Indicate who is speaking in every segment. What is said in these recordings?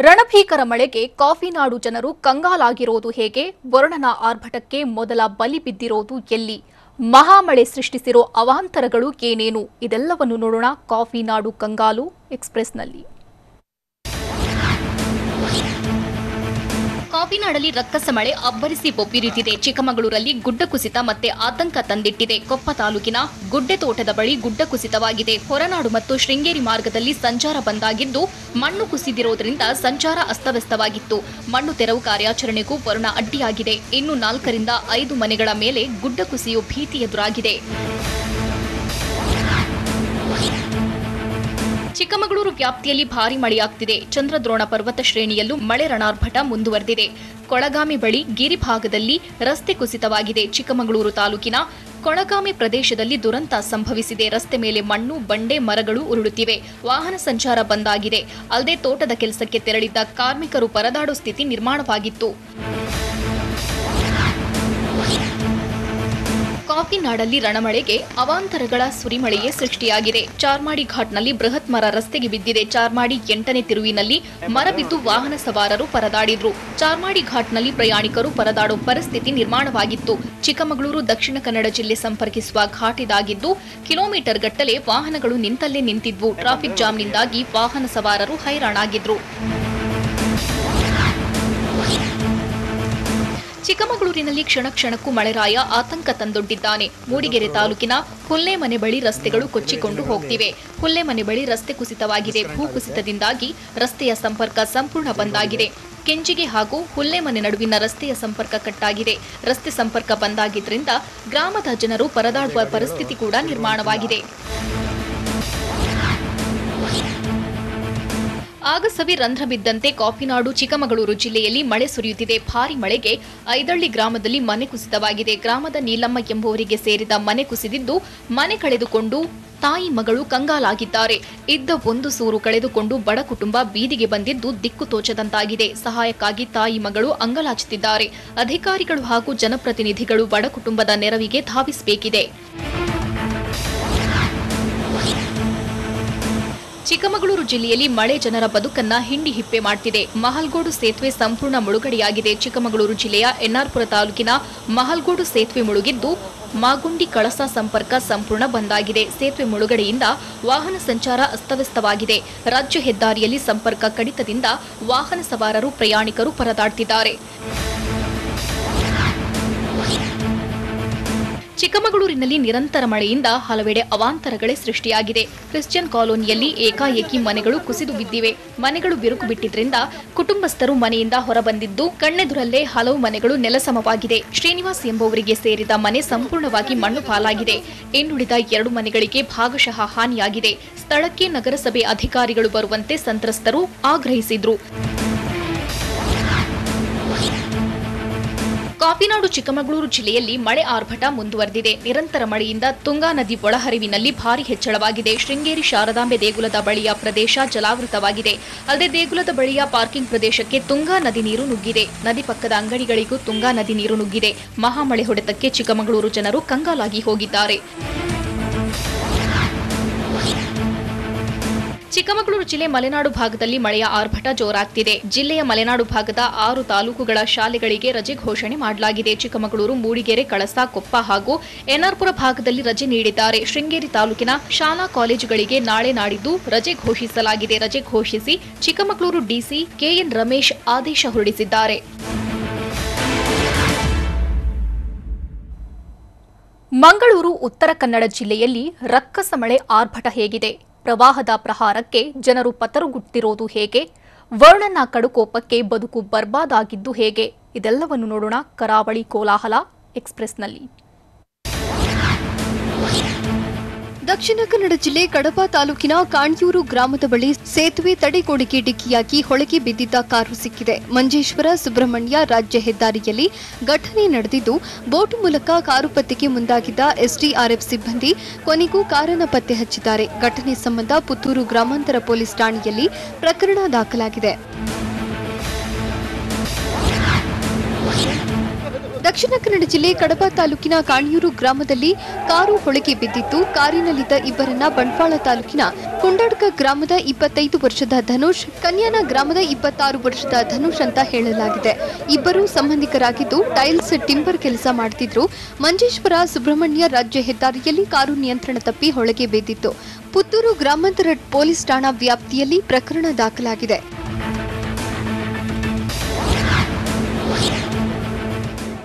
Speaker 1: ರಣಭೀಕರ ಮಳೆಗೆ ಕಾಫಿನಾಡು ಜನರು ಕಂಗಾಲಾಗಿರೋದು ಹೇಗೆ? ವರುಣನ ಆರ್ಭಟಕ್ಕೆ ಮೊದಲ ಬಲಿ ಬಿದ್ದಿರೋದು ಎಲ್ಲಿ? ಮಹಾಮಳೆ ಸೃಷ್ಟಿಸಿರೋ ಅವಾಂತರಗಳು ಏನೇನು? ಇದೆಲ್ಲವನ್ನು ನೋಡೋಣ ಕಾಫಿನಾಡು ಕಂಗಾಲು ಎಕ್ಸ್‌ಪ್ರೆಸ್‌ನಲ್ಲಿ. ಕಾಫಿನಾಡಲ್ಲಿ ರಕ್ಕಸ ಮಳೆ ಅಬ್ಬರಿಸಿ ಬೊಬ್ಬಿರಿಯುತ್ತಿದೆ. ಚಿಕ್ಕಮಗಳೂರಲ್ಲಿ ಗುಡ್ಡ ಕುಸಿತ ಮತ್ತೆ ಆತಂಕ ತಂದಿಟ್ಟಿದೆ. ಕೊಪ್ಪ ತಾಲೂಕಿನ ಗುಡ್ಡೆ ತೋಟದ ಬಳಿ ಗುಡ್ಡ ಕುಸಿತವಾಗಿದೆ. ಹೊರನಾಡು ಮತ್ತು ಶೃಂಗೇರಿ ಮಾರ್ಗದಲ್ಲಿ ಸಂಚಾರ ಬಂದಾಗಿದ್ದು ಮಣ್ಣು ಕುಸಿದಿರೋದ್ರಿಂದ ಸಂಚಾರ ಅಸ್ತವ್ಯಸ್ತವಾಗಿತ್ತು. ಮಣ್ಣು ತೆರವು ಕಾರ್ಯಾಚರಣೆಗೂ ವರುಣ ಅಡ್ಡಿಯಾಗಿದೆ. ಇನ್ನು 4 ರಿಂದ 5 ಮನೆಗಳ ಮೇಲೆ ಗುಡ್ಡ ಕುಸಿಯುವ ಭೀತಿ ಎದುರಾಗಿದೆ. ಚಿಕ್ಕಮಗಳೂರು ವ್ಯಾಪ್ತಿಯಲ್ಲಿ ಭಾರೀ ಮಳೆಯಾಗ್ತಿದೆ. ಚಂದ್ರದ್ರೋಣ ಪರ್ವತ ಶ್ರೇಣಿಯಲ್ಲೂ ಮಳೆ ರಣಾರ್ಭಟ ಮುಂದುವರೆದಿದೆ. ಕೊಳಗಾಮಿ ಬಳಿ ಗಿರಿಭಾಗದಲ್ಲಿ ರಸ್ತೆ ಕುಸಿತವಾಗಿದೆ. ಚಿಕ್ಕಮಗಳೂರು ತಾಲೂಕಿನ ಕೊಳಗಾಮಿ ಪ್ರದೇಶದಲ್ಲಿ ದುರಂತ ಸಂಭವಿಸಿದೆ. ರಸ್ತೆ ಮೇಲೆ ಮಣ್ಣು, ಬಂಡೆ, ಮರಗಳು ಉರುಳುತ್ತಿವೆ. ವಾಹನ ಸಂಚಾರ ಬಂದಾಗಿದೆ. ಅಲ್ಲದೆ ತೋಟದ ಕೆಲಸಕ್ಕೆ ತೆರಳಿದ್ದ ಕಾರ್ಮಿಕರು ಪರದಾಡೋ ಸ್ಥಿತಿ ನಿರ್ಮಾಣವಾಗಿತ್ತು. ಕಾಫಿನಾಡಲ್ಲಿ ರಣಮಳೆಗೆ ಅವಾಂತರಗಳ ಸುರಿಮಳೆಯೇ ಸೃಷ್ಟಿಯಾಗಿದೆ. ಚಾರ್ಮಾಡಿ ಘಾಟ್ನಲ್ಲಿ ಬೃಹತ್ ಮರ ರಸ್ತೆಗೆ ಬಿದ್ದಿದೆ. ಚಾರ್ಮಾಡಿ 8ನೇ ತಿರುವಿನಲ್ಲಿ ಮರ ಬಿದ್ದು ವಾಹನ ಸವಾರರು ಪರದಾಡಿದ್ರು. ಚಾರ್ಮಾಡಿ ಘಾಟ್ನಲ್ಲಿ ಪ್ರಯಾಣಿಕರು ಪರದಾಡೋ ಪರಿಸ್ಥಿತಿ ನಿರ್ಮಾಣವಾಗಿತ್ತು. ಚಿಕ್ಕಮಗಳೂರು ದಕ್ಷಿಣ ಕನ್ನಡ ಜಿಲ್ಲೆ ಸಂಪರ್ಕಿಸುವ ಘಾಟ್ ಇದಾಗಿದ್ದು ಕಿಲೋಮೀಟರ್ ಗಟ್ಟಲೆ ವಾಹನಗಳು ನಿಂತಲ್ಲೇ ನಿಂತಿದ್ವು. ಟ್ರಾಫಿಕ್ ಜಾಮ್ನಿಂದಾಗಿ ವಾಹನ ಸವಾರರು ಹೈರಾಣಾಗಿದ್ರು. ಚಿಕ್ಕಮಗಳೂರಿನಲ್ಲಿ ಕ್ಷಣ ಕ್ಷಣಕ್ಕೂ ಮಳೆರಾಯ ಆತಂಕ ತಂದೊಡ್ಡಿದ್ದಾನೆ. ಮೂಡಿಗೆರೆ ತಾಲೂಕಿನ ಹುಲ್ಲೆಮನೆ ಬಳಿ ರಸ್ತೆಗಳು ಕೊಚ್ಚಿಕೊಂಡು ಹೋಗ್ತಿವೆ. ಹುಲ್ಲೆಮನೆ ಬಳಿ ರಸ್ತೆ ಕುಸಿತವಾಗಿದೆ. ಭೂಕುಸಿತದಿಂದಾಗಿ ರಸ್ತೆಯ ಸಂಪರ್ಕ ಸಂಪೂರ್ಣ ಬಂದಾಗಿದೆ. ಕೆಂಜಿಗೆ ಹಾಗೂ ಹುಲ್ಲೆಮನೆ ನಡುವಿನ ರಸ್ತೆಯ ಸಂಪರ್ಕ ಕಟ್ಟಾಗಿದೆ. ರಸ್ತೆ ಸಂಪರ್ಕ ಬಂದಾಗಿದ್ದರಿಂದ ಗ್ರಾಮದ ಜನರು ಪರದಾಡುವ ಪರಿಸ್ಥಿತಿ ಕೂಡ ನಿರ್ಮಾಣವಾಗಿದೆ. ಆಗಸವಿ ರಂಧ್ರ ಬಿದ್ದಂತೆ ಕಾಫಿನಾಡು ಚಿಕ್ಕಮಗಳೂರು ಜಿಲ್ಲೆಯಲ್ಲಿ ಮಳೆ ಸುರಿಯುತ್ತಿದೆ. ಭಾರೀ ಮಳೆಗೆ ಐದಳ್ಳಿ ಗ್ರಾಮದಲ್ಲಿ ಮನೆ ಕುಸಿತವಾಗಿದೆ. ಗ್ರಾಮದ ನೀಲಮ್ಮ ಎಂಬುವರಿಗೆ ಸೇರಿದ ಮನೆ ಕುಸಿದಿದ್ದು ಮನೆ ಕಳೆದುಕೊಂಡು ತಾಯಿ ಮಗಳು ಕಂಗಾಲಾಗಿದ್ದಾರೆ. ಇದ್ದ ಒಂದು ಸೂರು ಕಳೆದುಕೊಂಡು ಬಡ ಕುಟುಂಬ ಬೀದಿಗೆ ಬಂದಿದ್ದು ದಿಕ್ಕು ತೋಚದಂತಾಗಿದೆ. ಸಹಾಯಕ್ಕಾಗಿ ತಾಯಿ ಮಗಳು ಅಂಗಲಾಚುತ್ತಿದ್ದಾರೆ. ಅಧಿಕಾರಿಗಳು ಹಾಗೂ ಜನಪ್ರತಿನಿಧಿಗಳು ಬಡ ಕುಟುಂಬದ ನೆರವಿಗೆ ಧಾವಿಸಬೇಕಿದೆ. ಚಿಕ್ಕಮಗಳೂರು ಜಿಲ್ಲೆಯಲ್ಲಿ ಮಳೆ ಜನರ ಬದುಕನ್ನ ಹಿಂಡಿ ಹಿಪ್ಪೆ ಮಾಡ್ತಿದೆ. ಮಹಲ್ಗೋಡು ಸೇತುವೆ ಸಂಪೂರ್ಣ ಮುಳುಗಡೆಯಾಗಿದೆ. ಚಿಕ್ಕಮಗಳೂರು ಜಿಲ್ಲೆಯ ಎನ್ಆರ್ಪುರ ತಾಲೂಕಿನ ಮಹಲ್ಗೋಡು ಸೇತುವೆ ಮುಳುಗಿದ್ದು ಮಾಗುಂಡಿ ಕಳಸ ಸಂಪರ್ಕ ಸಂಪೂರ್ಣ ಬಂದಾಗಿದೆ. ಸೇತುವೆ ಮುಳುಗಡೆಯಿಂದ ವಾಹನ ಸಂಚಾರ ಅಸ್ತವ್ಯಸ್ತವಾಗಿದೆ. ರಾಜ್ಯ ಹೆದ್ದಾರಿಯಲ್ಲಿ ಸಂಪರ್ಕ ಕಡಿತದಿಂದ ವಾಹನ ಸವಾರರು ಪ್ರಯಾಣಿಕರು ಪರದಾಡ್ತಿದ್ದಾರೆ. ಚಿಕ್ಕಮಗಳೂರಿನಲ್ಲಿ ನಿರಂತರ ಮಳೆಯಿಂದ ಹಲವೆಡೆ ಅವಾಂತರಗಳೇ ಸೃಷ್ಟಿಯಾಗಿದೆ. ಕ್ರಿಶ್ಚಿಯನ್ ಕಾಲೋನಿಯಲ್ಲಿ ಏಕಾಏಕಿ ಮನೆಗಳು ಕುಸಿದು ಬಿದ್ದಿವೆ. ಮನೆಗಳು ಬಿರುಕು ಬಿಟ್ಟಿದ್ರಿಂದ ಕುಟುಂಬಸ್ಥರು ಮನೆಯಿಂದ ಹೊರಬಂದಿದ್ದು ಕಣ್ಣೆದುರಲ್ಲೇ ಹಲವು ಮನೆಗಳು ನೆಲಸಮವಾಗಿದೆ. ಶ್ರೀನಿವಾಸ್ ಎಂಬುವರಿಗೆ ಸೇರಿದ ಮನೆ ಸಂಪೂರ್ಣವಾಗಿ ಮಣ್ಣು ಪಾಲಾಗಿದೆ. ಇನ್ನುಳಿದ 2 ಮನೆಗಳಿಗೆ ಭಾಗಶಃ ಹಾನಿಯಾಗಿದೆ. ಸ್ಥಳಕ್ಕೆ ನಗರಸಭೆ ಅಧಿಕಾರಿಗಳು ಬರುವಂತೆ ಸಂತ್ರಸ್ತರು ಆಗ್ರಹಿಸಿದ್ರು. ಕಾಫಿನಾಡು ಚಿಕ್ಕಮಗಳೂರು ಜಿಲ್ಲೆಯಲ್ಲಿ ಮಳೆ ಆರ್ಭಟ ಮುಂದುವರೆದಿದೆ. ನಿರಂತರ ಮಳೆಯಿಂದ ತುಂಗಾ ನದಿ ಒಳಹರಿವಿನಲ್ಲಿ ಭಾರೀ ಹೆಚ್ಚಳವಾಗಿದೆ. ಶೃಂಗೇರಿ ಶಾರದಾಂಬೆ ದೇಗುಲದ ಬಳಿಯ ಪ್ರದೇಶ ಜಲಾವೃತವಾಗಿದೆ. ಅಲ್ಲದೆ ದೇಗುಲದ ಬಳಿಯ ಪಾರ್ಕಿಂಗ್ ಪ್ರದೇಶಕ್ಕೆ ತುಂಗಾ ನದಿ ನೀರು ನುಗ್ಗಿದೆ. ನದಿ ಪಕ್ಕದ ಅಂಗಡಿಗಳಿಗೂ ತುಂಗಾ ನದಿ ನೀರು ನುಗ್ಗಿದೆ. ಮಹಾಮಳೆ ಹೊಡೆತಕ್ಕೆ ಚಿಕ್ಕಮಗಳೂರು ಜನರು ಕಂಗಾಲಾಗಿ ಹೋಗಿದ್ದಾರೆ. ಚಿಕ್ಕಮಗಳೂರು ಜಿಲ್ಲೆ ಮಲೆನಾಡು ಭಾಗದಲ್ಲಿ ಮಳೆಯ ಆರ್ಭಟ ಜೋರಾಗ್ತಿದೆ. ಜಿಲ್ಲೆಯ ಮಲೆನಾಡು ಭಾಗದ 6 ತಾಲೂಕುಗಳ ಶಾಲೆಗಳಿಗೆ ರಜೆ ಘೋಷಣೆ ಮಾಡಲಾಗಿದೆ. ಚಿಕ್ಕಮಗಳೂರು, ಮೂಡಿಗೆರೆ, ಕಳಸ, ಕೊಪ್ಪ ಹಾಗೂ ಎನ್ಆರ್ಪುರ ಭಾಗದಲ್ಲಿ ರಜೆ ನೀಡಿದ್ದಾರೆ. ಶೃಂಗೇರಿ ತಾಲೂಕಿನ ಶಾಲಾ ಕಾಲೇಜುಗಳಿಗೆ ನಾಳೆ ನಾಡಿದ್ದು ರಜೆ ಘೋಷಿಸಲಾಗಿದೆ. ರಜೆ ಘೋಷಿಸಿ ಚಿಕ್ಕಮಗಳೂರು ಡಿಸಿ ಕೆಎನ್ ರಮೇಶ್ ಆದೇಶ ಹೊರಡಿಸಿದ್ದಾರೆ. ಮಂಗಳೂರು, ಉತ್ತರ ಕನ್ನಡ ಜಿಲ್ಲೆಯಲ್ಲಿ ರಕ್ಕಸ ಮಳೆ ಆರ್ಭಟ ಹೇಗಿದೆ? ಪ್ರವಾಹದ ಪ್ರಹಾರಕ್ಕೆ ಜನರು ಪತರುಗುಟ್ಟಿರೋದು ಹೇಗೆ? ವರುಣನ ಕಡುಕೋಪಕ್ಕೆ ಬದುಕು ಬರ್ಬಾದಾಗಿದ್ದು ಹೇಗೆ? ಇದೆಲ್ಲವನ್ನು ನೋಡೋಣ ಕರಾವಳಿ ಕೋಲಾಹಲ ಎಕ್ಸ್‌ಪ್ರೆಸ್‌ನಲ್ಲಿ.
Speaker 2: ದಕ್ಷಿಣ ಕನ್ನಡ ಜಿಲ್ಲೆ ಕಡಪ ತಾಲೂಕಿನ ಕಾಣ್ಯೂರು ಗ್ರಾಮದ ಬಳಿ ಸೇತುವೆ ತಡೆಗೋಡೆಗೆ ಡಿಕ್ಕಿಯಾಗಿ ಹೊಳೆಗೆ ಬಿದ್ದಿದ್ದ ಕಾರು ಸಿಕ್ಕಿದೆ. ಮಂಜೇಶ್ವರ ಸುಬ್ರಹ್ಮಣ್ಯ ರಾಜ್ಯ ಹೆದ್ದಾರಿಯಲ್ಲಿ ಘಟನೆ ನಡೆದಿದ್ದು ಬೋಟ್ ಮೂಲಕ ಕಾರು ಪತ್ತೆಗೆ ಮುಂದಾಗಿದ್ದ ಎಸ್ಡಿಆರ್ಎಫ್ ಸಿಬ್ಬಂದಿ ಕೊನೆಗೂ ಕಾರನ್ನ ಪತ್ತೆ ಹಚ್ಚಿದ್ದಾರೆ. ಘಟನೆ ಸಂಬಂಧ ಪುತ್ತೂರು ಗ್ರಾಮಾಂತರ ಪೊಲೀಸ್ ಠಾಣೆಯಲ್ಲಿ ಪ್ರಕರಣ ದಾಖಲಾಗಿದೆ. ದಕ್ಷಿಣ ಕನ್ನಡ ಜಿಲ್ಲೆ ಕಡಬ ತಾಲೂಕಿನ ಕಾಣಿಯೂರು ಗ್ರಾಮದಲ್ಲಿ ಕಾರು ಹೊಳೆಗೆ ಬಿದ್ದಿತ್ತು. ಕಾರಿನಲ್ಲಿದ್ದ ಇಬ್ಬರನ್ನ ಬಂಟ್ವಾಳ ತಾಲೂಕಿನ ಕುಂಡಡ್ಕ ಗ್ರಾಮದ 25 ವರ್ಷದ ಧನುಷ್, ಕನ್ಯಾನ ಗ್ರಾಮದ 26 ವರ್ಷದ ಧನುಷ್ ಅಂತ ಹೇಳಲಾಗಿದೆ. ಇಬ್ಬರು ಸಂಬಂಧಿಕರಾಗಿದ್ದು ಟೈಲ್ಸ್ ಟಿಂಬರ್ ಕೆಲಸ ಮಾಡುತ್ತಿದ್ರು. ಮಂಜೇಶ್ವರ ಸುಬ್ರಹ್ಮಣ್ಯ ರಾಜ್ಯ ಹೆದ್ದಾರಿಯಲ್ಲಿ ಕಾರು ನಿಯಂತ್ರಣ ತಪ್ಪಿ ಹೊಳೆಗೆ ಬಿದ್ದಿತ್ತು. ಪುತ್ತೂರು ಗ್ರಾಮಾಂತರ ಪೊಲೀಸ್ ಠಾಣಾ ವ್ಯಾಪ್ತಿಯಲ್ಲಿ ಪ್ರಕರಣ ದಾಖಲಾಗಿದೆ.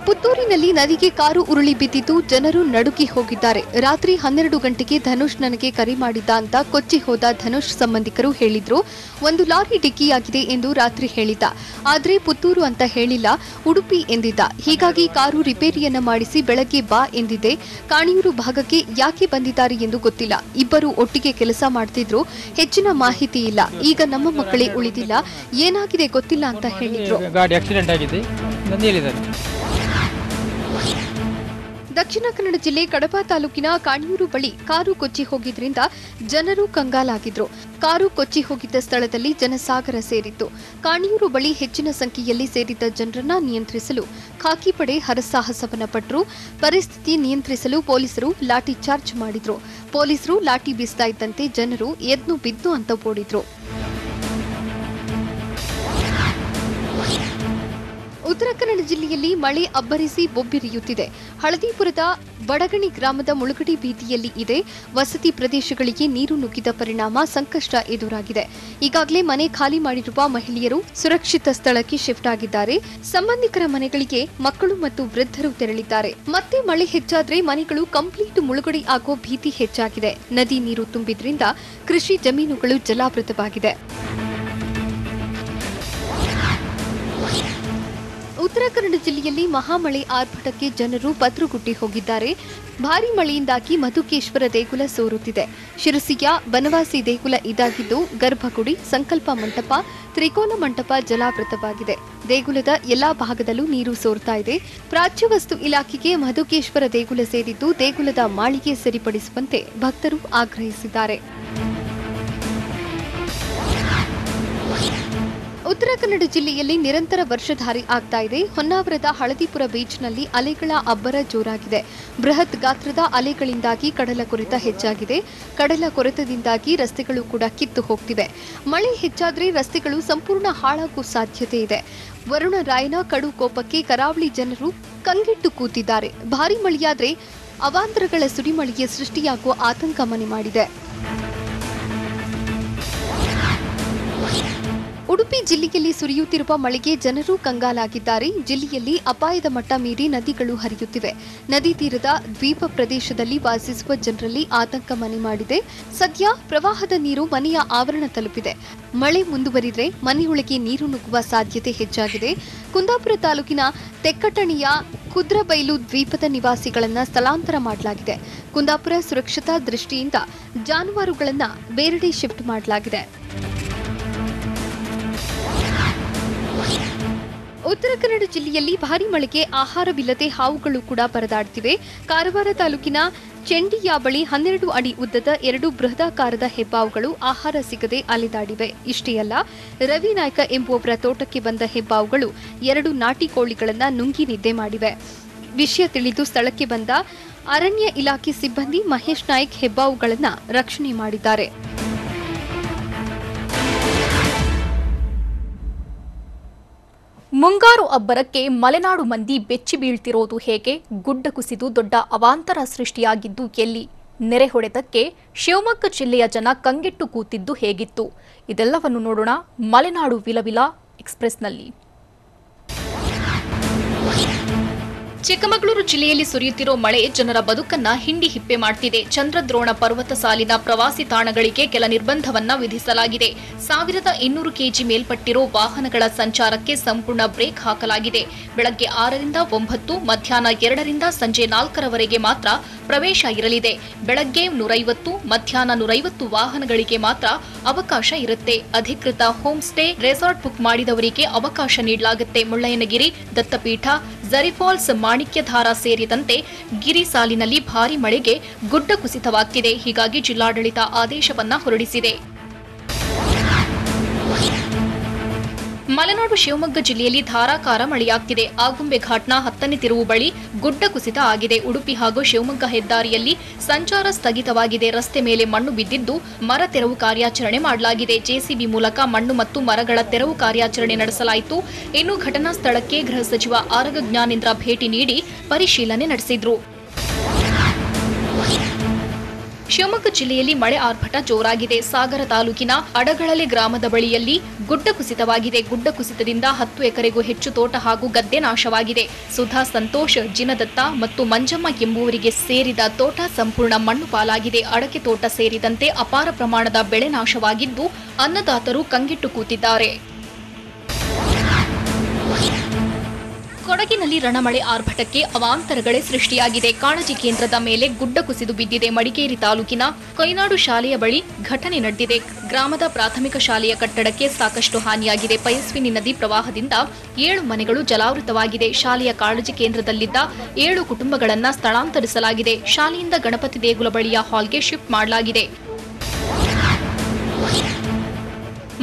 Speaker 2: ಪುತ್ತೂರಿನಲ್ಲಿ ನದಿಗೆ ಕಾರು ಉರುಳಿ ಬಿದ್ದಿದ್ದು ಜನರು ನಡುಗಿ ಹೋಗಿದ್ದಾರೆ. ರಾತ್ರಿ 12 ಗಂಟೆಗೆ ಧನುಷ್ ನನಗೆ ಕರೆ ಮಾಡಿದ್ದ ಅಂತ ಕೊಚ್ಚಿ ಹೋದ ಧನುಷ್ ಸಂಬಂಧಿಕರು ಹೇಳಿದ್ರು. ಒಂದು ಲಾರಿ ಡಿಕ್ಕಿಯಾಗಿದೆ ಎಂದು ರಾತ್ರಿ ಹೇಳಿದ್ದ. ಆದ್ರೆ ಪುತ್ತೂರು ಅಂತ ಹೇಳಿಲ್ಲ, ಉಡುಪಿ ಎಂದಿದ್ದ. ಹೀಗಾಗಿ ಕಾರು ರಿಪೇರಿಯನ್ನ ಮಾಡಿಸಿ ಬೆಳಗ್ಗೆ ಬಾ ಎಂದಿದ್ದೆ. ಕಾಣಿಯೂರು ಭಾಗಕ್ಕೆ ಯಾಕೆ ಬಂದಿದ್ದಾರೆ ಎಂದು ಗೊತ್ತಿಲ್ಲ. ಇಬ್ಬರು ಒಟ್ಟಿಗೆ ಕೆಲಸ ಮಾಡ್ತಿದ್ರು. ಹೆಚ್ಚಿನ ಮಾಹಿತಿ ಇಲ್ಲ. ಈಗ ನಮ್ಮ ಮಕ್ಕಳೇ ಉಳಿದಿಲ್ಲ, ಏನಾಗಿದೆ ಗೊತ್ತಿಲ್ಲ ಅಂತ ಹೇಳಿದ್ರು.
Speaker 3: ಗಾಡಿ ಆಕ್ಸಿಡೆಂಟ್ ಆಗಿದೆ ಎಂದು ಹೇಳಿದ್ದಾರೆ.
Speaker 2: ದಕ್ಷಿಣ ಕನ್ನಡ ಜಿಲ್ಲೆ ಕಡಬ ತಾಲೂಕಿನ ಕಾಣಿಯೂರು ಬಳಿ ಕಾರು ಕೊಚ್ಚಿ ಹೋಗಿದ್ರಿಂದ ಜನರು ಕಂಗಾಲಾಗಿದ್ರು. ಕಾರು ಕೊಚ್ಚಿ ಹೋಗಿದ್ದ ಸ್ಥಳದಲ್ಲಿ ಜನಸಾಗರ ಸೇರಿತ್ತು. ಕಾಣಿಯೂರು ಬಳಿ ಹೆಚ್ಚಿನ ಸಂಖ್ಯೆಯಲ್ಲಿ ಸೇರಿದ್ದ ಜನರನ್ನ ನಿಯಂತ್ರಿಸಲು ಖಾಕಿ ಪಡೆ ಹರಸಾಹಸವನ್ನ ಪಟ್ಟರು. ಪರಿಸ್ಥಿತಿ ನಿಯಂತ್ರಿಸಲು ಪೊಲೀಸರು ಲಾಠಿ ಚಾರ್ಜ್ ಮಾಡಿದ್ರು. ಪೊಲೀಸರು ಲಾಠಿ ಬೀಸ್ತಾ ಇದ್ದಂತೆ ಜನರು ಎದ್ನು ಬಿದ್ದು ಅಂತ ಓಡಿದ್ರು. ಉತ್ತರ ಕನ್ನಡ ಜಿಲ್ಲೆಯಲ್ಲಿ ಮಳೆ ಅಬ್ಬರಿಸಿ ಬೊಬ್ಬಿರಿಯುತ್ತಿದೆ. ಹಳದಿಪುರದ ಬಡಗಣಿ ಗ್ರಾಮದ ಮುಳುಗಡೆ ಬೀದಿಯಲ್ಲಿ ಇದೆ. ವಸತಿ ಪ್ರದೇಶಗಳಿಗೆ ನೀರು ನುಗ್ಗಿದ ಪರಿಣಾಮ ಸಂಕಷ್ಟ ಎದುರಾಗಿದೆ. ಈಗಾಗಲೇ ಮನೆ ಖಾಲಿ ಮಾಡಿರುವ ಮಹಿಳೆಯರು ಸುರಕ್ಷಿತ ಸ್ಥಳಕ್ಕೆ ಶಿಫ್ಟ್ ಆಗಿದ್ದಾರೆ. ಸಂಬಂಧಿಕರ ಮನೆಗಳಿಗೆ ಮಕ್ಕಳು ಮತ್ತು ವೃದ್ಧರು ತೆರಳಿದ್ದಾರೆ. ಮತ್ತೆ ಮಳೆ ಹೆಚ್ಚಾದ್ರೆ ಮನೆಗಳು ಕಂಪ್ಲೀಟ್ ಮುಳುಗಡೆ ಆಗೋ ಭೀತಿ ಹೆಚ್ಚಾಗಿದೆ. ನದಿ ನೀರು ತುಂಬಿದ್ರಿಂದ ಕೃಷಿ ಜಮೀನುಗಳು ಜಲಾವೃತವಾಗಿದೆ. ಉತ್ತರ ಕನ್ನಡ ಜಿಲ್ಲೆಯಲ್ಲಿ ಮಹಾಮಳೆ ಆರ್ಭಟಕ್ಕೆ ಜನರು ಪತ್ರುಗುಟ್ಟಿ ಹೋಗಿದ್ದಾರೆ. ಭಾರೀ ಮಳೆಯಿಂದಾಗಿ ಮಧುಕೇಶ್ವರ ದೇಗುಲ ಸೋರುತ್ತಿದೆ. ಶಿರಸಿಯ ಬನವಾಸಿ ದೇಗುಲ ಇದಾಗಿದ್ದು ಗರ್ಭಗುಡಿ, ಸಂಕಲ್ಪ ಮಂಟಪ, ತ್ರಿಕೋನ ಮಂಟಪ ಜಲಾವೃತವಾಗಿದೆ. ದೇಗುಲದ ಎಲ್ಲಾ ಭಾಗದಲ್ಲೂ ನೀರು ಸೋರ್ತಾ ಇದೆ. ಪ್ರಾಚ್ಯವಸ್ತು ಇಲಾಖೆಗೆ ಮಧುಕೇಶ್ವರ ದೇಗುಲ ಸೇರಿದ್ದು ದೇಗುಲದ ಮಾಳಿಗೆ ಸರಿಪಡಿಸುವಂತೆ ಭಕ್ತರು ಆಗ್ರಹಿಸಿದ್ದಾರೆ. ಉತ್ತರ ಕನ್ನಡ ಜಿಲ್ಲೆಯಲ್ಲಿ ನಿರಂತರ ವರ್ಷಧಾರೆ ಆಗ್ತಾ ಇದೆ. ಹೊನ್ನಾವರದ ಹಳದಿಪುರ ಬೀಚ್ನಲ್ಲಿ ಅಲೆಗಳ ಅಬ್ಬರ ಜೋರಾಗಿದೆ. ಬೃಹತ್ ಗಾತ್ರದ ಅಲೆಗಳಿಂದಾಗಿ ಕಡಲ ಕೊರೆತ ಹೆಚ್ಚಾಗಿದೆ. ಕಡಲ ಕೊರೆತದಿಂದಾಗಿ ರಸ್ತೆಗಳು ಕೂಡ ಕಿತ್ತು ಹೋಗ್ತಿವೆ. ಮಳೆ ಹೆಚ್ಚಾದ್ರೆ ರಸ್ತೆಗಳು ಸಂಪೂರ್ಣ ಹಾಳಾಗುವ ಸಾಧ್ಯತೆ ಇದೆ. ವರುಣ ರಾಯನ ಕಡು ಕೋಪಕ್ಕೆ ಕರಾವಳಿ ಜನರು ಕಂಗೆಟ್ಟು ಕೂತಿದ್ದಾರೆ. ಭಾರೀ ಮಳೆಯಾದ್ರೆ ಅವಾಂತರಗಳ ಸುರಿಮಳೆಗೆ ಸೃಷ್ಟಿಯಾಗುವ ಆತಂಕ ಮನೆ ಮಾಡಿದೆ. ಉಡುಪಿ ಜಿಲ್ಲೆಯಲ್ಲಿ ಸುರಿಯುತ್ತಿರುವ ಮಳೆಗೆ ಜನರು ಕಂಗಾಲಾಗಿದ್ದಾರೆ. ಜಿಲ್ಲೆಯಲ್ಲಿ ಅಪಾಯದ ಮಟ್ಟ ಮೀರಿ ನದಿಗಳು ಹರಿಯುತ್ತಿವೆ. ನದಿ ತೀರದ ದ್ವೀಪ ಪ್ರದೇಶದಲ್ಲಿ ವಾಸಿಸುವ ಜನರಲ್ಲಿ ಆತಂಕ ಮನೆ ಮಾಡಿದೆ. ಸದ್ಯ ಪ್ರವಾಹದ ನೀರು ಮನೆಯ ಆವರಣ ತಲುಪಿದೆ. ಮಳೆ ಮುಂದುವರಿದರೆ ಮನೆಯೊಳಗೆ ನೀರು ನುಗ್ಗುವ ಸಾಧ್ಯತೆ ಹೆಚ್ಚಾಗಿದೆ. ಕುಂದಾಪುರ ತಾಲೂಕಿನ ತೆಕ್ಕಟಣಿಯ ಕುದ್ರಬೈಲು ದ್ವೀಪದ ನಿವಾಸಿಗಳನ್ನು ಸ್ಥಳಾಂತರ ಮಾಡಲಾಗಿದೆ. ಕುಂದಾಪುರ ಸುರಕ್ಷತಾ ದೃಷ್ಟಿಯಿಂದ ಜಾನುವಾರುಗಳನ್ನು ಬೇರೆಡೆ ಶಿಫ್ಟ್ ಮಾಡಲಾಗಿದೆ. ಉತ್ತರ ಕನ್ನಡ ಜಿಲ್ಲೆಯಲ್ಲಿ ಭಾರೀ ಮಳೆಗೆ ಆಹಾರವಿಲ್ಲದೆ ಹಾವುಗಳು ಕೂಡ ಪರದಾಡ್ತಿವೆ. ಕಾರವಾರ ತಾಲೂಕಿನ ಚೆಂಡಿಯಾ ಬಳಿ 12 ಅಡಿ ಉದ್ದದ 2 ಬೃಹದಾಕಾರದ ಹೆಬ್ಬಾವುಗಳು ಆಹಾರ ಸಿಗದೆ ಅಲೆದಾಡಿವೆ. ಇಷ್ಟೇ ಅಲ್ಲ, ರವಿ ನಾಯ್ಕ ಎಂಬುವವರ ತೋಟಕ್ಕೆ ಬಂದ ಹೆಬ್ಬಾವುಗಳು 2 ನಾಟಿ ಕೋಳಿಗಳನ್ನು ನುಂಗಿ ನಿದ್ದೆ ಮಾಡಿವೆ. ವಿಷಯ ತಿಳಿದು ಸ್ಥಳಕ್ಕೆ ಬಂದ ಅರಣ್ಯ ಇಲಾಖೆ ಸಿಬ್ಬಂದಿ ಮಹೇಶ್ ನಾಯ್ಕ್ ಹೆಬ್ಬಾವುಗಳನ್ನು ರಕ್ಷಣೆ ಮಾಡಿದ್ದಾರೆ.
Speaker 1: ಮುಂಗಾರು ಅಬ್ಬರಕ್ಕೆ ಮಲೆನಾಡು ಮಂದಿ ಬೆಚ್ಚಿ ಬೀಳ್ತಿರೋದು ಹೇಗೆ? ಗುಡ್ಡ ಕುಸಿದು ದೊಡ್ಡ ಅವಾಂತರ ಸೃಷ್ಟಿಯಾಗಿದ್ದು ಎಲ್ಲಿ? ನೆರೆ ಹೊಡೆತಕ್ಕೆ ಶಿವಮೊಗ್ಗ ಜಿಲ್ಲೆಯ ಜನ ಕಂಗೆಟ್ಟು ಕೂತಿದ್ದು ಹೇಗಿತ್ತು? ಇದೆಲ್ಲವನ್ನು ನೋಡೋಣ ಮಲೆನಾಡು ವಿಲವಿಲ ಎಕ್ಸ್‌ಪ್ರೆಸ್‌ನಲ್ಲಿ. ಚಿಕ್ಕಮಗಳೂರು ಜಿಲ್ಲೆಯಲ್ಲಿ ಸುರಿಯುತ್ತಿರೋ ಮಳೆ ಜನರ ಬದುಕನ್ನ ಹಿಂಡಿ ಹಿಪ್ಪೆ ಮಾಡ್ತಿದೆ. ಚಂದ್ರದ್ರೋಣ ಪರ್ವತ ಸಾಲಿನ ಪ್ರವಾಸಿ ತಾಣಗಳಿಗೆ ಕೆಲ ನಿರ್ಬಂಧವನ್ನ ವಿಧಿಸಲಾಗಿದೆ. 1200 ಕೆಜಿ ಮೇಲ್ಪಟ್ಟಿರೋ ವಾಹನಗಳ ಸಂಚಾರಕ್ಕೆ ಸಂಪೂರ್ಣ ಬ್ರೇಕ್ ಹಾಕಲಾಗಿದೆ. ಬೆಳಗ್ಗೆ 6ರಿಂದ 9, ಮಧ್ಯಾಹ್ನ 2ರಿಂದ ಸಂಜೆ 4ರವರೆಗೆ ಮಾತ್ರ ಪ್ರವೇಶ ಇರಲಿದೆ. ಬೆಳಗ್ಗೆ 150, ಮಧ್ಯಾಹ್ನ 150 ವಾಹನಗಳಿಗೆ ಮಾತ್ರ ಅವಕಾಶ ಇರುತ್ತೆ. ಅಧಿಕೃತ ಹೋಮ್ ಸ್ಟೇ, ರೆಸಾರ್ಟ್ ಬುಕ್ ಮಾಡಿದವರಿಗೆ ಅವಕಾಶ ನೀಡಲಾಗುತ್ತೆ. ಮುಳ್ಳಯ್ಯನಗಿರಿ, ದತ್ತಪೀಠ, ಝರಿಫಾಲ್ಸ್, ಮಾಣಿಕ್ಯಧಾರ ಸೇರಿದಂತೆ ಗಿರಿ ಸಾಲಿನಲ್ಲಿ ಭಾರೀ ಮಳೆಗೆ ಗುಡ್ಡ ಕುಸಿತವಾಗ್ತಿದೆ. ಹೀಗಾಗಿ ಜಿಲ್ಲಾಡಳಿತ ಆದೇಶವನ್ನ ಹೊರಡಿಸಿದೆ. ಮಲೆನಾಡು ಶಿವಮೊಗ್ಗ ಜಿಲ್ಲೆಯಲ್ಲಿ ಧಾರಾಕಾರ ಮಳೆಯಾಗ್ತಿದೆ. ಆಗುಂಬೆ ಘಾಟ್ನ 10ನೇ ತಿರುವು ಬಳಿ ಗುಡ್ಡ ಕುಸಿತ ಆಗಿದೆ. ಉಡುಪಿ ಹಾಗೂ ಶಿವಮೊಗ್ಗ ಹೆದ್ದಾರಿಯಲ್ಲಿ ಸಂಚಾರ ಸ್ಥಗಿತವಾಗಿದೆ. ರಸ್ತೆ ಮೇಲೆ ಮಣ್ಣು ಬಿದ್ದಿದ್ದು ಮರ ತೆರವು ಕಾರ್ಯಾಚರಣೆ ಮಾಡಲಾಗಿದೆ. ಜೆಸಿಬಿ ಮೂಲಕ ಮಣ್ಣು ಮತ್ತು ಮರಗಳ ತೆರವು ಕಾರ್ಯಾಚರಣೆ ನಡೆಸಲಾಯಿತು. ಇನ್ನು ಘಟನಾ ಸ್ಥಳಕ್ಕೆ ಗೃಹ ಸಚಿವ ಆರಗ ಜ್ಞಾನೇಂದ್ರ ಭೇಟಿ ನೀಡಿ ಪರಿಶೀಲನೆ ನಡೆಸಿದ್ರು. ಶಿವಮೊಗ್ಗ ಜಿಲ್ಲೆಯಲ್ಲಿ ಮಳೆ ಆರ್ಭಟ ಜೋರಾಗಿದೆ. ಸಾಗರ ತಾಲೂಕಿನ ಅಡಗಳಲೆ ಗ್ರಾಮದ ಬಳಿಯಲ್ಲಿ ಗುಡ್ಡ ಕುಸಿತವಾಗಿದೆ. ಗುಡ್ಡ ಕುಸಿತದಿಂದ 10 ಎಕರೆಗೂ ಹೆಚ್ಚು ತೋಟ ಹಾಗೂ ಗದ್ದೆ ನಾಶವಾಗಿದೆ. ಸುಧಾ, ಸಂತೋಷ್, ಜಿನದತ್ತ ಮತ್ತು ಮಂಜಮ್ಮ ಎಂಬುವರಿಗೆ ಸೇರಿದ ತೋಟ ಸಂಪೂರ್ಣ ಮಣ್ಣು ಪಾಲಾಗಿದೆ. ಅಡಕೆ ತೋಟ ಸೇರಿದಂತೆ ಅಪಾರ ಪ್ರಮಾಣದ ಬೆಳೆ ನಾಶವಾಗಿದ್ದು ಅನ್ನದಾತರು ಕಂಗೆಟ್ಟು ಕೂತಿದ್ದಾರೆ. ಕೊಡಗಿನಲ್ಲಿ ರಣಮಳೆ ಆರ್ಭಟಕ್ಕೆ ಅವಾಂತರಗಳೇ ಸೃಷ್ಟಿಯಾಗಿದೆ. ಕಾಳಜಿ ಕೇಂದ್ರದ ಮೇಲೆ ಗುಡ್ಡ ಕುಸಿದು ಬಿದ್ದಿದೆ. ಮಡಿಕೇರಿ ತಾಲೂಕಿನ ಕೊಯ್ನಾಡು ಶಾಲೆಯ ಬಳಿ ಘಟನೆ ನಡೆದಿದೆ. ಗ್ರಾಮದ ಪ್ರಾಥಮಿಕ ಶಾಲೆಯ ಕಟ್ಟಡಕ್ಕೆ ಸಾಕಷ್ಟು ಹಾನಿಯಾಗಿದೆ. ಪಯಸ್ವಿನಿ ನದಿ ಪ್ರವಾಹದಿಂದ 7 ಮನೆಗಳು ಜಲಾವೃತವಾಗಿದೆ. ಶಾಲೆಯ ಕಾಳಜಿ ಕೇಂದ್ರದಲ್ಲಿದ್ದ 7 ಕುಟುಂಬಗಳನ್ನು ಸ್ಥಳಾಂತರಿಸಲಾಗಿದೆ. ಶಾಲೆಯಿಂದ ಗಣಪತಿ ದೇಗುಲ ಬಳಿಯ ಹಾಲ್ಗೆ ಶಿಫ್ಟ್ ಮಾಡಲಾಗಿದೆ.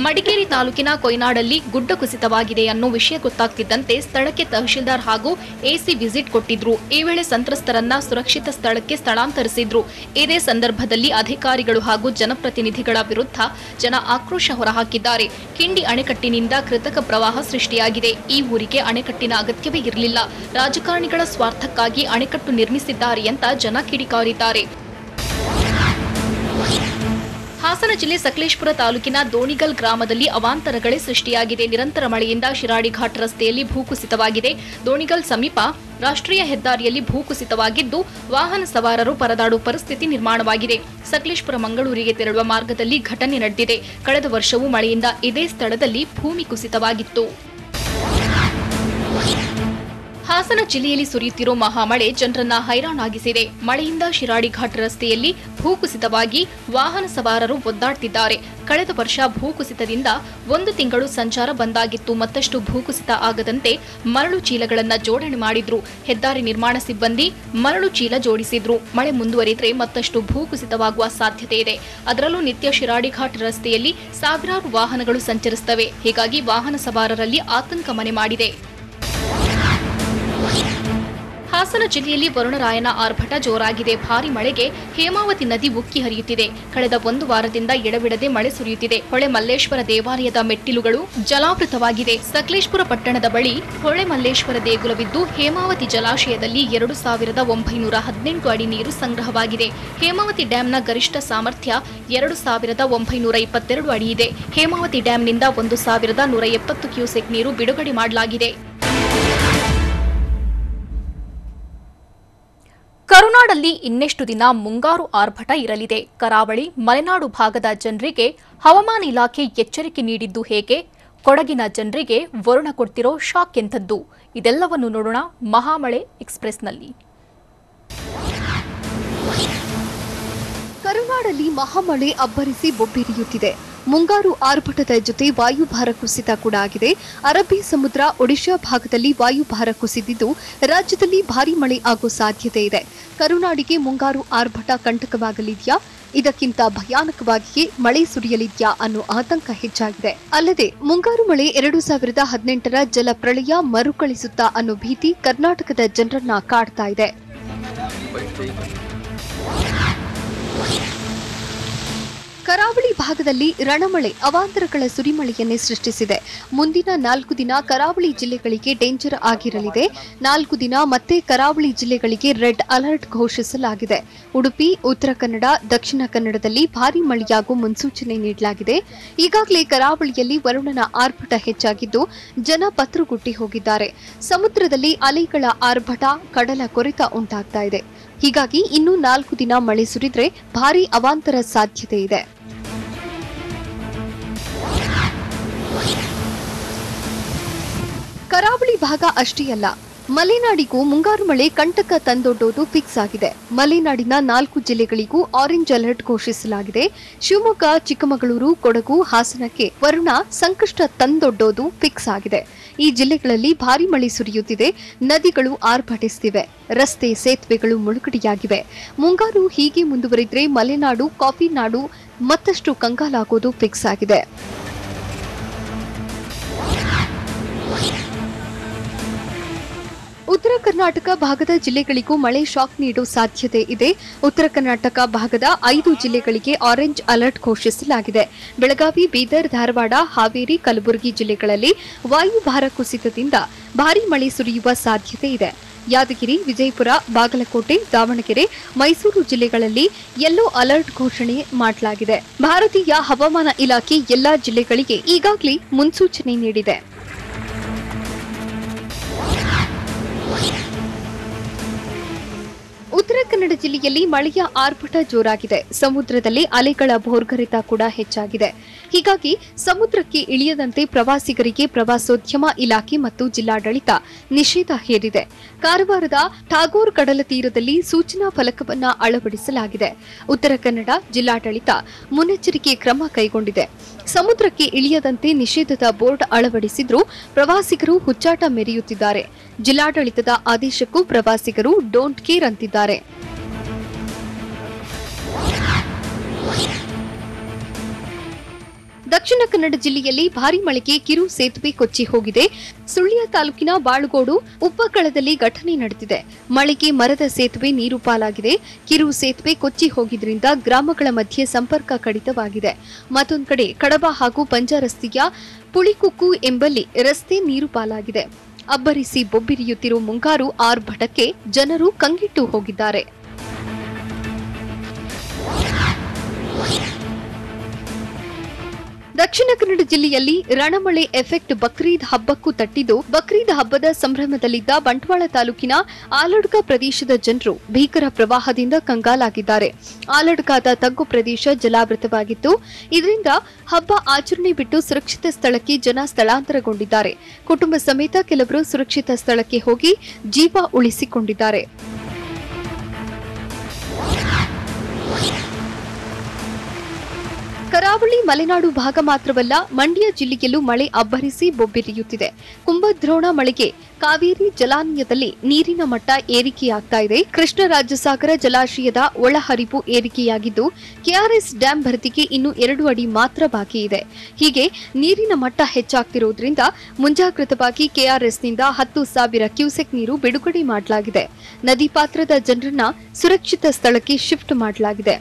Speaker 1: ಮಡಿಕೇರಿ ತಾಲೂಕಿನ ಕೊಯ್ನಾಡಲ್ಲಿ ಗುಡ್ಡ ಕುಸಿತವಾಗಿದೆ ಅನ್ನೋ ವಿಷಯ ಗೊತ್ತಾಗ್ತಿದ್ದಂತೆ ಸ್ಥಳಕ್ಕೆ ತಹಶೀಲ್ದಾರ್ ಹಾಗೂ ಎಸಿ ವಿಸಿಟ್ ಕೊಟ್ಟಿದ್ರು. ಈ ವೇಳೆ ಸಂತ್ರಸ್ತರನ್ನ ಸುರಕ್ಷಿತ ಸ್ಥಳಕ್ಕೆ ಸ್ಥಳಾಂತರಿಸಿದ್ರು. ಇದೇ ಸಂದರ್ಭದಲ್ಲಿ ಅಧಿಕಾರಿಗಳು ಹಾಗೂ ಜನಪ್ರತಿನಿಧಿಗಳ ವಿರುದ್ಧ ಜನ ಆಕ್ರೋಶ ಹೊರಹಾಕಿದ್ದಾರೆ. ಕಿಂಡಿ ಅಣೆಕಟ್ಟಿನಿಂದ ಕೃತಕ ಪ್ರವಾಹ ಸೃಷ್ಟಿಯಾಗಿದೆ. ಈ ಊರಿಗೆ ಅಣೆಕಟ್ಟಿನ ಅಗತ್ಯವೇ ಇರಲಿಲ್ಲ. ರಾಜಕಾರಣಿಗಳ ಸ್ವಾರ್ಥಕ್ಕಾಗಿ ಅಣೆಕಟ್ಟು ನಿರ್ಮಿಸಿದ್ದಾರೆ ಅಂತ ಜನ ಕಿಡಿಕಾರಿದ್ದಾರೆ. ಹಾಸನ ಜಿಲ್ಲೆ ಸಕಲೇಶಪುರ ತಾಲೂಕಿನ ದೋಣಿಗಲ್ ಗ್ರಾಮದಲ್ಲಿ ಅವಾಂತರಗಳೇ ಸೃಷ್ಟಿಯಾಗಿದೆ. ನಿರಂತರ ಮಳೆಯಿಂದ ಶಿರಾಡಿ ಘಾಟ್ ರಸ್ತೆಯಲ್ಲಿ ಭೂಕುಸಿತವಾಗಿದೆ. ದೋಣಿಗಲ್ ಸಮೀಪ ರಾಷ್ಟ್ರೀಯ ಹೆದ್ದಾರಿಯಲ್ಲಿ ಭೂಕುಸಿತವಾಗಿದ್ದು ವಾಹನ ಸವಾರರು ಪರದಾಡುವ ಪರಿಸ್ಥಿತಿ ನಿರ್ಮಾಣವಾಗಿದೆ. ಸಕಲೇಶಪುರ ಮಂಗಳೂರಿಗೆ ತೆರಳುವ ಮಾರ್ಗದಲ್ಲಿ ಘಟನೆ ನಡೆದಿದೆ. ಕಳೆದ ವರ್ಷವೂ ಮಳೆಯಿಂದ ಇದೇ ಸ್ಥಳದಲ್ಲಿ ಭೂಮಿ ಕುಸಿತವಾಗಿತ್ತು. ಹಾಸನ ಜಿಲ್ಲೆಯಲ್ಲಿ ಸುರಿಯುತ್ತಿರೋ ಮಹಾಮಳೆ ಜನರನ್ನ ಹೈರಾಣಾಗಿಸಿದೆ. ಮಳೆಯಿಂದ ಶಿರಾಡಿ ಘಾಟ್ ರಸ್ತೆಯಲ್ಲಿ ಭೂಕುಸಿತವಾಗಿ ವಾಹನ ಸವಾರರು ಒದ್ದಾಡ್ತಿದ್ದಾರೆ. ಕಳೆದ ವರ್ಷ ಭೂಕುಸಿತದಿಂದ 1 ತಿಂಗಳು ಸಂಚಾರ ಬಂದಾಗಿತ್ತು. ಮತ್ತಷ್ಟು ಭೂಕುಸಿತ ಆಗದಂತೆ ಮರಳು ಚೀಲಗಳನ್ನು ಜೋಡಣೆ ಮಾಡಿದ್ರು. ಹೆದ್ದಾರಿ ನಿರ್ಮಾಣ ಸಿಬ್ಬಂದಿ ಮರಳು ಚೀಲ ಜೋಡಿಸಿದ್ರು. ಮಳೆ ಮುಂದುವರಿದರೆ ಮತ್ತಷ್ಟು ಭೂಕುಸಿತವಾಗುವ ಸಾಧ್ಯತೆ ಇದೆ. ಅದರಲ್ಲೂ ನಿತ್ಯ ಶಿರಾಡಿ ಘಾಟ್ ರಸ್ತೆಯಲ್ಲಿ ಸಾವಿರಾರು ವಾಹನಗಳು ಸಂಚರಿಸುತ್ತವೆ. ಹೀಗಾಗಿ ವಾಹನ ಸವಾರರಲ್ಲಿ ಆತಂಕ ಮನೆ ಮಾಡಿದೆ. ಹಾಸನ ಜಿಲ್ಲೆಯಲ್ಲಿ ವರುಣರಾಯನ ಆರ್ಭಟ ಜೋರಾಗಿದೆ. ಭಾರಿ ಮಳೆಗೆ ಹೇಮಾವತಿ ನದಿ ಉಕ್ಕಿ ಹರಿಯುತ್ತಿದೆ. ಕಳೆದ 1 ವಾರದಿಂದ ಎಡಬಿಡದೆ ಮಳೆ ಸುರಿಯುತ್ತಿದೆ. ಹೊಳೆ ಮಲ್ಲೇಶ್ವರ ದೇವಾಲಯದ ಮೆಟ್ಟಿಲುಗಳು ಜಲಾವೃತವಾಗಿದೆ. ಸಕಲೇಶಪುರ ಪಟ್ಟಣದ ಬಳಿ ಹೊಳೆ ಮಲ್ಲೇಶ್ವರ ದೇಗುಲವಿದ್ದು ಹೇಮಾವತಿ ಜಲಾಶಯದಲ್ಲಿ 2918 ಅಡಿ ನೀರು ಸಂಗ್ರಹವಾಗಿದೆ. ಹೇಮಾವತಿ ಡ್ಯಾಂನ ಗರಿಷ್ಠ ಸಾಮರ್ಥ್ಯ 2922 ಅಡಿ ಇದೆ. ಹೇಮಾವತಿ ಡ್ಯಾಂನಿಂದ 1170 ಕ್ಯೂಸೆಕ್ ನೀರು ಬಿಡುಗಡೆ ಮಾಡಲಾಗಿದೆ. ಕರುನಾಡಲ್ಲಿ ಇನ್ನೆಷ್ಟು ದಿನ ಮುಂಗಾರು ಆರ್ಭಟ ಇರಲಿದೆ? ಕರಾವಳಿ, ಮಲೆನಾಡು ಭಾಗದ ಜನರಿಗೆ ಹವಾಮಾನ ಇಲಾಖೆ ಎಚ್ಚರಿಕೆ ನೀಡಿದ್ದು ಹೇಗೆ? ಕೊಡಗಿನ ಜನರಿಗೆ ವರುಣ ಕೊಡ್ತಿರೋ ಶಾಕ್ ಎಂಥದ್ದು? ಇದೆಲ್ಲವನ್ನು ನೋಡೋಣ ಮಹಾಮಳೆ ಎಕ್ಸ್‌ಪ್ರೆಸ್‌ನಲ್ಲಿ.
Speaker 2: ಕರುನಾಡಲ್ಲಿ ಮಹಾಮಳೆ ಅಬ್ಬರಿಸಿ ಬೊಬ್ಬಿರಿಯುತ್ತಿದೆ. ಮುಂಗಾರು ಆರ್ಭಟದ ಜೊತೆ ವಾಯುಭಾರ ಕುಸಿತ ಕೂಡ ಆಗಿದೆ. ಅರಬ್ಬಿ ಸಮುದ್ರ, ಒಡಿಶಾ ಭಾಗದಲ್ಲಿ ವಾಯುಭಾರ ಕುಸಿದಿದ್ದು ರಾಜ್ಯದಲ್ಲಿ ಭಾರೀ ಮಳೆ ಆಗೋ ಸಾಧ್ಯತೆ ಇದೆ. ಕರುನಾಡಿಗೆ ಮುಂಗಾರು ಆರ್ಭಟ ಕಂಟಕವಾಗಲಿದೆಯಾ? ಇದಕ್ಕಿಂತ ಭಯಾನಕವಾಗಿಯೇ ಮಳೆ ಸುರಿಯಲಿದೆಯಾ ಅನ್ನೋ ಆತಂಕ ಹೆಚ್ಚಾಗಿದೆ. ಅಲ್ಲದೆ ಮುಂಗಾರು ಮಳೆ 2018ರ ಜಲ ಪ್ರಳಯ ಮರುಕಳಿಸುತ್ತಾ ಅನ್ನೋ ಭೀತಿ ಕರ್ನಾಟಕದ ಜನರನ್ನ ಕಾಡ್ತಾ ಇದೆ. ಕರಾವಳಿ ಭಾಗದಲ್ಲಿ ರಣಮಳೆ ಅವಾಂತರಗಳ ಸುರಿಮಳೆಯನ್ನೇ ಸೃಷ್ಟಿಸಿದೆ. ಮುಂದಿನ 4 ದಿನ ಕರಾವಳಿ ಜಿಲ್ಲೆಗಳಿಗೆ ಡೇಂಜರ್ ಆಗಿರಲಿದೆ. 4 ದಿನ ಮತ್ತೆ ಕರಾವಳಿ ಜಿಲ್ಲೆಗಳಿಗೆ ರೆಡ್ ಅಲರ್ಟ್ ಘೋಷಿಸಲಾಗಿದೆ. ಉಡುಪಿ, ಉತ್ತರ ಕನ್ನಡ, ದಕ್ಷಿಣ ಕನ್ನಡದಲ್ಲಿ ಭಾರೀ ಮಳೆಯಾಗುವ ಮುನ್ಸೂಚನೆ ನೀಡಲಾಗಿದೆ. ಈಗಾಗಲೇ ಕರಾವಳಿಯಲ್ಲಿ ವರುಣನ ಆರ್ಭಟ ಹೆಚ್ಚಾಗಿದ್ದು ಜನ ಪತ್ರುಗುಟ್ಟಿ ಹೋಗಿದ್ದಾರೆ. ಸಮುದ್ರದಲ್ಲಿ ಅಲೆಗಳ ಆರ್ಭಟ, ಕಡಲ ಕೊರೆತ ಉಂಟಾಗ್ತಾ ಇದೆ. ಹೀಗಾಗಿ ಇನ್ನೂ 4 ದಿನ ಮಳೆ ಸುರಿದ್ರೆ ಭಾರೀ ಅವಾಂತರ ಸಾಧ್ಯತೆ ಇದೆ. ಕರಾವಳಿ ಭಾಗ ಅಷ್ಟೇ ಅಲ್ಲ, ಮಲೆನಾಡಿಗೂ ಮುಂಗಾರು ಮಳೆ ಕಂಟಕ ತಂದೊಡ್ಡೋದು ಫಿಕ್ಸ್ ಆಗಿದೆ. ಮಲೆನಾಡಿನ 4 ಜಿಲ್ಲೆಗಳಿಗೂ ಆರೆಂಜ್ ಅಲರ್ಟ್ ಘೋಷಿಸಲಾಗಿದೆ. ಶಿವಮೊಗ್ಗ, ಚಿಕ್ಕಮಗಳೂರು, ಕೊಡಗು, ಹಾಸನಕ್ಕೆ ವರುಣ ಸಂಕಷ್ಟ ತಂದೊಡ್ಡೋದು ಫಿಕ್ಸ್ ಆಗಿದೆ. ಈ ಜಿಲ್ಲೆಗಳಲ್ಲಿ ಭಾರೀ ಮಳೆ ಸುರಿಯುತ್ತಿದೆ. ನದಿಗಳು ಆರ್ಭಟಿಸುತ್ತಿವೆ. ರಸ್ತೆ, ಸೇತುವೆಗಳು ಮುಳುಗಡೆಯಾಗಿವೆ. ಮುಂಗಾರು ಹೀಗೆ ಮುಂದುವರಿದ್ರೆ ಮಲೆನಾಡು, ಕಾಫಿ ನಾಡು ಮತ್ತಷ್ಟು ಕಂಗಾಲಾಗೋದು ಫಿಕ್ಸ್ ಆಗಿದೆ. ಕರ್ನಾಟಕ ಭಾಗದ ಜಿಲ್ಲೆಗಳಿಗೂ ಮಳೆ ಶಾಕ್ ನೀಡುವ ಸಾಧ್ಯತೆ ಇದೆ. ಉತ್ತರ ಕರ್ನಾಟಕ ಭಾಗದ 5 ಜಿಲ್ಲೆಗಳಿಗೆ ಆರೆಂಜ್ ಅಲರ್ಟ್ ಘೋಷಿಸಲಾಗಿದೆ. ಬೆಳಗಾವಿ, ಬೀದರ್, ಧಾರವಾಡ, ಹಾವೇರಿ, ಕಲಬುರಗಿ ಜಿಲ್ಲೆಗಳಲ್ಲಿ ವಾಯುಭಾರ ಕುಸಿತದಿಂದ ಭಾರೀ ಮಳೆ ಸುರಿಯುವ ಸಾಧ್ಯತೆ ಇದೆ. ಯಾದಗಿರಿ, ವಿಜಯಪುರ, ಬಾಗಲಕೋಟೆ, ದಾವಣಗೆರೆ, ಮೈಸೂರು ಜಿಲ್ಲೆಗಳಲ್ಲಿ ಯೆಲ್ಲೋ ಅಲರ್ಟ್ ಘೋಷಣೆ ಮಾಡಲಾಗಿದೆ. ಭಾರತೀಯ ಹವಾಮಾನ ಇಲಾಖೆ ಎಲ್ಲಾ ಜಿಲ್ಲೆಗಳಿಗೆ ಈಗಾಗಲೇ ಮುನ್ಸೂಚನೆ ನೀಡಿದೆ. ಉತ್ತರ ಕನ್ನಡ ಜಿಲ್ಲೆಯಲ್ಲಿ ಮಳೆಯ ಆರ್ಭಟ ಜೋರಾಗಿದೆ. ಸಮುದ್ರದಲ್ಲಿ ಅಲೆಗಳ ಭೋರ್ಗರೆತ ಕೂಡ ಹೆಚ್ಚಾಗಿದೆ. ಹೀಗಾಗಿ ಸಮುದ್ರಕ್ಕೆ ಇಳಿಯದಂತೆ ಪ್ರವಾಸಿಗರಿಗೆ ಪ್ರವಾಸೋದ್ಯಮ ಇಲಾಖೆ ಮತ್ತು ಜಿಲ್ಲಾಡಳಿತ ನಿಷೇಧ ಹೇರಿದೆ. ಕಾರವಾರದ ಠಾಗೋರ್ ಕಡಲ ತೀರದಲ್ಲಿ ಸೂಚನಾ ಫಲಕವನ್ನು ಅಳವಡಿಸಲಾಗಿದೆ. ಉತ್ತರ ಕನ್ನಡ ಜಿಲ್ಲಾಡಳಿತ ಮುನ್ನೆಚ್ಚರಿಕೆ ಕ್ರಮ ಕೈಗೊಂಡಿದೆ. ಸಮುದ್ರಕ್ಕೆ ಇಳಿಯದಂತೆ ನಿಷೇಧದ ಬೋರ್ಡ್ ಅಳವಡಿಸಿದ್ರೂ ಪ್ರವಾಸಿಗರು ಹುಚ್ಚಾಟ ಮೆರೆಯುತ್ತಿದ್ದಾರೆ. ಜಿಲ್ಲಾಡಳಿತದ ಆದೇಶಕ್ಕೂ ಪ್ರವಾಸಿಗರು ಡೋಂಟ್ ಕೇರ್ ಅಂತಿದ್ದಾರೆ. ದಕ್ಷಿಣ ಕನ್ನಡ ಜಿಲ್ಲೆಯಲ್ಲಿ ಭಾರೀ ಮಳೆಗೆ ಕಿರು ಸೇತುವೆ ಕೊಚ್ಚಿ ಹೋಗಿದೆ. ಸುಳ್ಯ ತಾಲೂಕಿನ ಬಾಳುಗೋಡು ಉಪ್ಪಕಳದಲ್ಲಿ ಘಟನೆ ನಡೆದಿದೆ. ಮಳೆಗೆ ಮರದ ಸೇತುವೆ ನೀರು ಪಾಲಾಗಿದೆ. ಕಿರು ಸೇತುವೆ ಕೊಚ್ಚಿ ಹೋಗಿದ್ರಿಂದ ಗ್ರಾಮಗಳ ಮಧ್ಯೆ ಸಂಪರ್ಕ ಕಡಿತವಾಗಿದೆ. ಮತ್ತೊಂದು ಕಡೆ ಕಡಬ ಹಾಗೂ ಪಂಜ ರಸ್ತೆಯ ಪುಳಿಕುಕ್ಕು ಎಂಬಲ್ಲಿ ರಸ್ತೆ ನೀರು ಪಾಲಾಗಿದೆ. ಅಬ್ಬರಿಸಿ ಬೊಬ್ಬಿರಿಯುತ್ತಿರುವ ಮುಂಗಾರು ಆರ್ಭಟಕ್ಕೆ ಜನರು ಕಂಗೆಟ್ಟು ಹೋಗಿದ್ದಾರೆ. ದಕ್ಷಿಣ ಕನ್ನಡ ಜಿಲ್ಲೆಯಲ್ಲಿ ರಣಮಳೆ ಎಫೆಕ್ಟ್ ಬಕ್ರೀದ್ ಹಬ್ಬಕ್ಕೂ ತಟ್ಟಿದ್ದು, ಬಕ್ರೀದ್ ಹಬ್ಬದ ಸಂಭ್ರಮದಲ್ಲಿದ್ದ ಬಂಟ್ವಾಳ ತಾಲೂಕಿನ ಆಲಡ್ಕ ಪ್ರದೇಶದ ಜನರು ಭೀಕರ ಪ್ರವಾಹದಿಂದ ಕಂಗಾಲಾಗಿದ್ದಾರೆ. ಆಲಡ್ಕದ ತಗ್ಗು ಪ್ರದೇಶ ಜಲಾವೃತವಾಗಿತ್ತು. ಇದರಿಂದ ಹಬ್ಬ ಆಚರಣೆ ಬಿಟ್ಟು ಸುರಕ್ಷಿತ ಸ್ಥಳಕ್ಕೆ ಜನ ಸ್ಥಳಾಂತರಗೊಂಡಿದ್ದಾರೆ. ಕುಟುಂಬ ಸಮೇತ ಕೆಲವರು ಸುರಕ್ಷಿತ ಸ್ಥಳಕ್ಕೆ ಹೋಗಿ ಜೀವ ಉಳಿಸಿಕೊಂಡಿದ್ದಾರೆ. ಕರಾವಳಿ ಮಲೆನಾಡು ಭಾಗ ಮಾತ್ರವಲ್ಲ, ಮಂಡ್ಯ ಜಿಲ್ಲೆಯಲ್ಲೂ ಮಳೆ ಅಬ್ಬರಿಸಿ ಬೊಬ್ಬಿರಿಯುತ್ತಿದೆ. ಕುಂಭದ್ರೋಣ ಮಳೆಗೆ ಕಾವೇರಿ ಜಲಾನಯದಲ್ಲಿ ನೀರಿನ ಮಟ್ಟ ಏರಿಕೆಯಾಗ್ತಾ ಇದೆ. ಕೃಷ್ಣರಾಜಸಾಗರ ಜಲಾಶಯದ ಒಳಹರಿವು ಏರಿಕೆಯಾಗಿದ್ದು, ಕೆಆರ್ಎಸ್ ಡ್ಯಾಂ ಭರ್ತಿಗೆ ಇನ್ನು 2 ಅಡಿ ಮಾತ್ರ ಬಾಕಿ ಇದೆ. ಹೀಗೆ ನೀರಿನ ಮಟ್ಟ ಹೆಚ್ಚಾಗ್ತಿರೋದ್ರಿಂದ ಮುಂಜಾಗ್ರತವಾಗಿ ಕೆಆರ್ಎಸ್ನಿಂದ 10,000 ಕ್ಯೂಸೆಕ್ ನೀರು ಬಿಡುಗಡೆ ಮಾಡಲಾಗಿದೆ. ನದಿ ಪಾತ್ರದ ಜನರನ್ನ ಸುರಕ್ಷಿತ ಸ್ಥಳಕ್ಕೆ ಶಿಫ್ಟ್ ಮಾಡಲಾಗಿದೆ.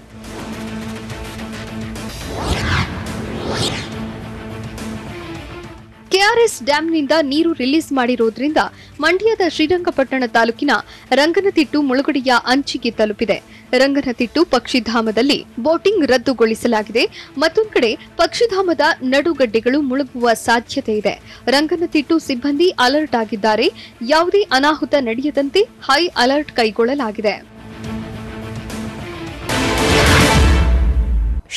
Speaker 2: ಕೆಆರ್ಎಸ್ ಡ್ಯಾಂನಿಂದ ನೀರು ರಿಲೀಸ್ ಮಾಡಿರೋದ್ರಿಂದ ಮಂಡ್ಯದ ಶ್ರೀರಂಗಪಟ್ಟಣ ತಾಲೂಕಿನ ರಂಗನತಿಟ್ಟು ಮುಳುಗಡೆಯ ಅಂಚಿಗೆ ತಲುಪಿದೆ. ರಂಗನತಿಟ್ಟು ಪಕ್ಷಿಧಾಮದಲ್ಲಿ ಬೋಟಿಂಗ್ ರದ್ದುಗೊಳಿಸಲಾಗಿದೆ. ಮತ್ತೊಂದು ಕಡೆ ಪಕ್ಷಿಧಾಮದ ನಡುಗಡ್ಡೆಗಳು ಮುಳುಗುವ ಸಾಧ್ಯತೆ ಇದೆ. ರಂಗನತಿಟ್ಟು ಸಿಬ್ಬಂದಿ ಅಲರ್ಟ್ ಆಗಿದ್ದಾರೆ. ಯಾವುದೇ ಅನಾಹುತ ನಡೆಯದಂತೆ ಹೈ ಅಲರ್ಟ್ ಕೈಗೊಳ್ಳಲಾಗಿದೆ.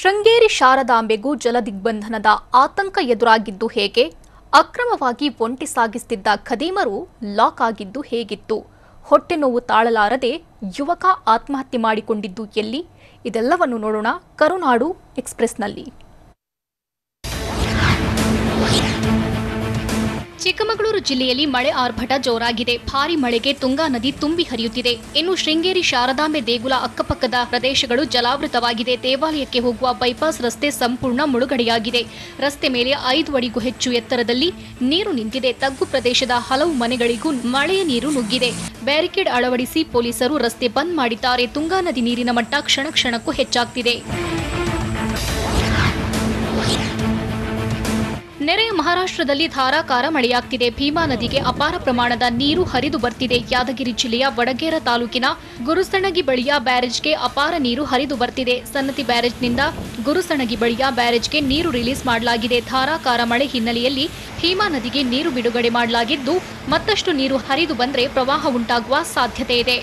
Speaker 1: ಶೃಂಗೇರಿ ಶಾರದಾಂಬೆಗೂ ಜಲದಿಗ್ಬಂಧನದ ಆತಂಕ ಎದುರಾಗಿದ್ದು ಹೇಗೆ? ಅಕ್ರಮವಾಗಿ ಒಂಟಿ ಸಾಗಿಸುತ್ತಿದ್ದ ಖದೀಮರು ಲಾಕ್ ಆಗಿದ್ದು ಹೇಗಿತ್ತು? ಹೊಟ್ಟೆ ನೋವು ತಾಳಲಾರದೆ ಯುವಕ ಆತ್ಮಹತ್ಯೆ ಮಾಡಿಕೊಂಡಿದ್ದು ಎಲ್ಲಿ? ಇದೆಲ್ಲವನ್ನು ನೋಡೋಣ ಕರುನಾಡು ಎಕ್ಸ್‌ಪ್ರೆಸ್‌ನಲ್ಲಿ. ಚಿಕ್ಕಮಗಳೂರು ಜಿಲ್ಲೆಯಲ್ಲಿ ಮಳೆ ಆರ್ಭಟ ಜೋರಾಗಿದೆ. ಭಾರೀ ಮಳೆಗೆ ತುಂಗಾ ನದಿ ತುಂಬಿ ಹರಿಯುತ್ತಿದೆ. ಇನ್ನು ಶೃಂಗೇರಿ ಶಾರದಾಂಬೆ ದೇಗುಲ ಅಕ್ಕಪಕ್ಕದ ಪ್ರದೇಶಗಳು ಜಲಾವೃತವಾಗಿದೆ. ದೇವಾಲಯಕ್ಕೆ ಹೋಗುವ ಬೈಪಾಸ್ ರಸ್ತೆ ಸಂಪೂರ್ಣ ಮುಳುಗಡೆಯಾಗಿದೆ. ರಸ್ತೆ ಮೇಲೆ 5 ಅಡಿಗೂ ಹೆಚ್ಚು ಎತ್ತರದಲ್ಲಿ ನೀರು ನಿಂತಿದೆ. ತಗ್ಗು ಪ್ರದೇಶದ ಹಲವು ಮನೆಗಳಿಗೂ ಮಳೆಯ ನೀರು ನುಗ್ಗಿದೆ. ಬ್ಯಾರಿಕೇಡ್ ಅಳವಡಿಸಿ ಪೊಲೀಸರು ರಸ್ತೆ ಬಂದ್ ಮಾಡಿದ್ದಾರೆ. ತುಂಗಾ ನದಿ ನೀರಿನ ಮಟ್ಟ ಕ್ಷಣ ಕ್ಷಣಕ್ಕೂ ಹೆಚ್ಚಾಗ್ತಿದೆ. ನೆರೆಯ ಮಹಾರಾಷ್ಟ್ರದಲ್ಲಿ ಧಾರಾಕಾರ ಮಳೆಯಾಗ್ತಿದೆ. ಭೀಮಾ ನದಿಗೆ ಅಪಾರ ಪ್ರಮಾಣದ ನೀರು ಹರಿದು ಬರ್ತಿದೆ. ಯಾದಗಿರಿ ಜಿಲ್ಲೆಯ ವಡಗೇರ ತಾಲೂಕಿನ ಗುರುಸಣಗಿ ಬಳಿಯ ಬ್ಯಾರೇಜ್ಗೆ ಅಪಾರ ನೀರು ಹರಿದು ಬರ್ತಿದೆ. ಸನ್ನತಿ ಬ್ಯಾರೇಜ್ನಿಂದ ಗುರುಸಣಗಿ ಬಳಿಯ ಬ್ಯಾರೇಜ್ಗೆ ನೀರು ರಿಲೀಸ್ ಮಾಡಲಾಗಿದೆ. ಧಾರಾಕಾರ ಮಳೆ ಹಿನ್ನೆಲೆಯಲ್ಲಿ ಭೀಮಾ ನದಿಗೆ ನೀರು ಬಿಡುಗಡೆ ಮಾಡಲಾಗಿದ್ದು, ಮತ್ತಷ್ಟು ನೀರು ಹರಿದು ಬಂದರೆ ಪ್ರವಾಹ ಉಂಟಾಗುವ ಸಾಧ್ಯತೆ ಇದೆ.